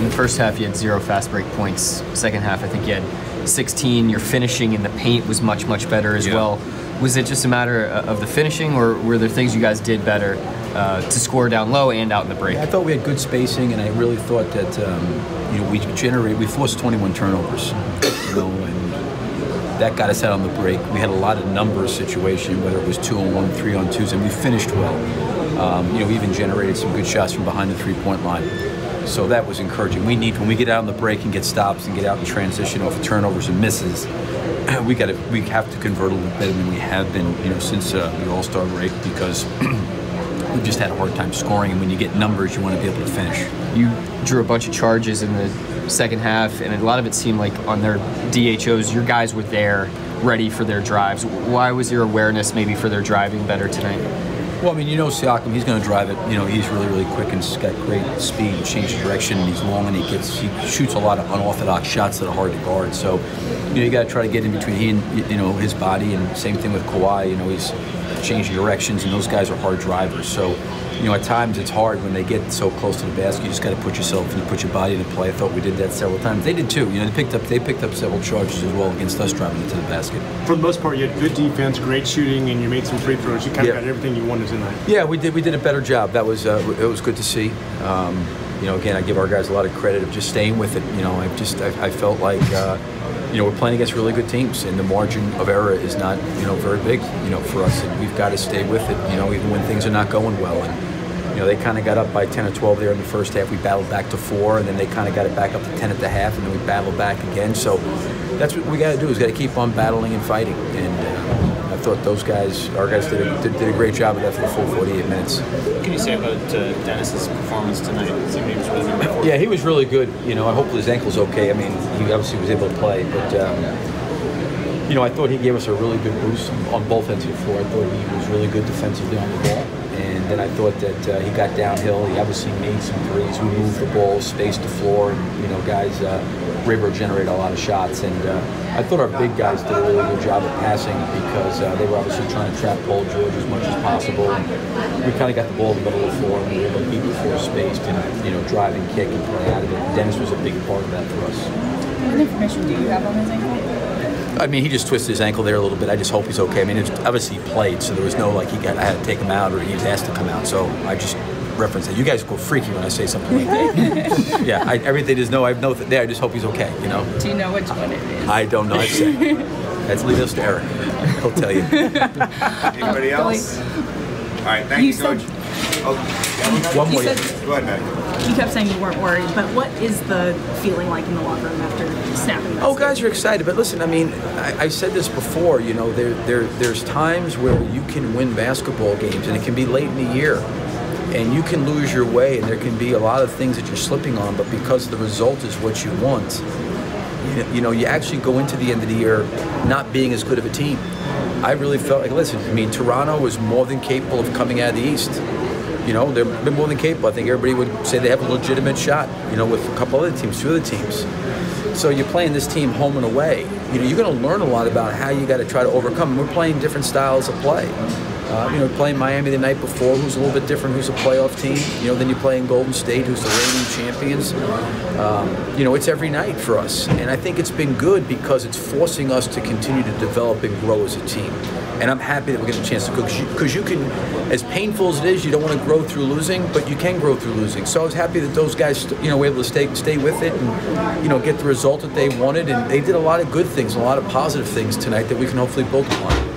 the first half, you had 0 fast break points. Second half, I think you had 16. Your finishing in the paint was much, much better as well. Was it just a matter of the finishing, or were there things you guys did better to score down low and out in the break? Yeah, I thought we had good spacing, and I really thought that we forced 21 turnovers, and that got us out on the break. We had a lot of numbers situation, whether it was 2-on-1, 3-on-2s, and we finished well. We even generated some good shots from behind the three-point line. So that was encouraging. When we get out on the break and get stops and get out in transition off of turnovers and misses, we have to convert a little better than we have been, since the All-Star break, because we've just had a hard time scoring. And when you get numbers, you want to be able to finish. You drew a bunch of charges in the second half, and a lot of it seemed like on their DHOs, your guys were there, ready for their drives. Why was your awareness maybe for their driving better tonight? Well, Siakam, he's going to drive it. He's really, really quick and he's got great speed and change of direction, and he's long, and he shoots a lot of unorthodox shots that are hard to guard. So, you got to try to get in between he and, his body, and same thing with Kawhi. He's changing directions, and those guys are hard drivers. So, at times it's hard when they get so close to the basket. You just got to put yourself and put your body into play. I thought we did that several times. They did too. They picked up several charges as well against us driving into the basket. For the most part, you had good defense, great shooting, and you made some free throws. You kind of got everything you wanted tonight. Yeah, we did. We did a better job. That was it was good to see. Again, I give our guys a lot of credit of just staying with it. I felt like we're playing against really good teams, and the margin of error is not very big for us, and we've got to stay with it. Even when things are not going well. And they kind of got up by 10 or 12 there in the first half. We battled back to 4, and then they kind of got it back up to 10 at the half, and then we battled back again. So that's what we got to do, is got to keep on battling and fighting. And I thought our guys did a great job of that for the full 48 minutes. What can you say about Dennis's performance tonight? It seemed he was really good. Yeah, he was really good. Hopefully his ankle's okay. He obviously was able to play, but I thought he gave us a really good boost on both ends of the floor. I thought he was really good defensively on the ball. And then I thought that he got downhill. He obviously made some threes. We moved the ball, spaced the floor, and guys were able to generate a lot of shots. And I thought our big guys did a really good job of passing, because they were obviously trying to trap Paul George as much as possible. And we kind of got the ball in the middle of the floor, and we were able to keep the floor spaced and drive and kick and play out of it. Dennis was a big part of that for us. What information do you have on his ankle? He just twisted his ankle there a little bit. I just hope he's okay. It's obviously he played, so there was no I had to take him out or he was asked to come out. So I just reference that. You guys go freaky when I say something like that. Yeah, everything is no. I know that there. I just hope he's okay. Do you know which one it is? I don't know. I'd say. Let's leave this to Eric. He'll tell you. Anybody else? All right, thank you, Coach. One more. Go ahead, Matt. You kept saying you weren't worried, but what is the feeling like in the locker room after snapping this? Oh, guys are excited, but listen, I said this before, there's times where you can win basketball games, and it can be late in the year, and you can lose your way, and there can be a lot of things that you're slipping on, but because the result is what you want, you actually go into the end of the year not being as good of a team. I really felt like, listen, Toronto was more than capable of coming out of the East. They've been more than capable. I think everybody would say they have a legitimate shot, with a couple other teams, 2 other teams. So you're playing this team home and away. You're going to learn a lot about how you got to try to overcome. We're playing different styles of play. Playing Miami the night before, who's a little bit different, who's a playoff team. Then you're playing Golden State, who's the reigning champions. It's every night for us. And I think it's been good because it's forcing us to continue to develop and grow as a team. And I'm happy that we're getting a chance to go, because you can, as painful as it is, you don't want to grow through losing, but you can grow through losing. So I was happy that those guys, were able to stay with it and, get the result that they wanted. And they did a lot of good things, a lot of positive things tonight that we can hopefully build upon.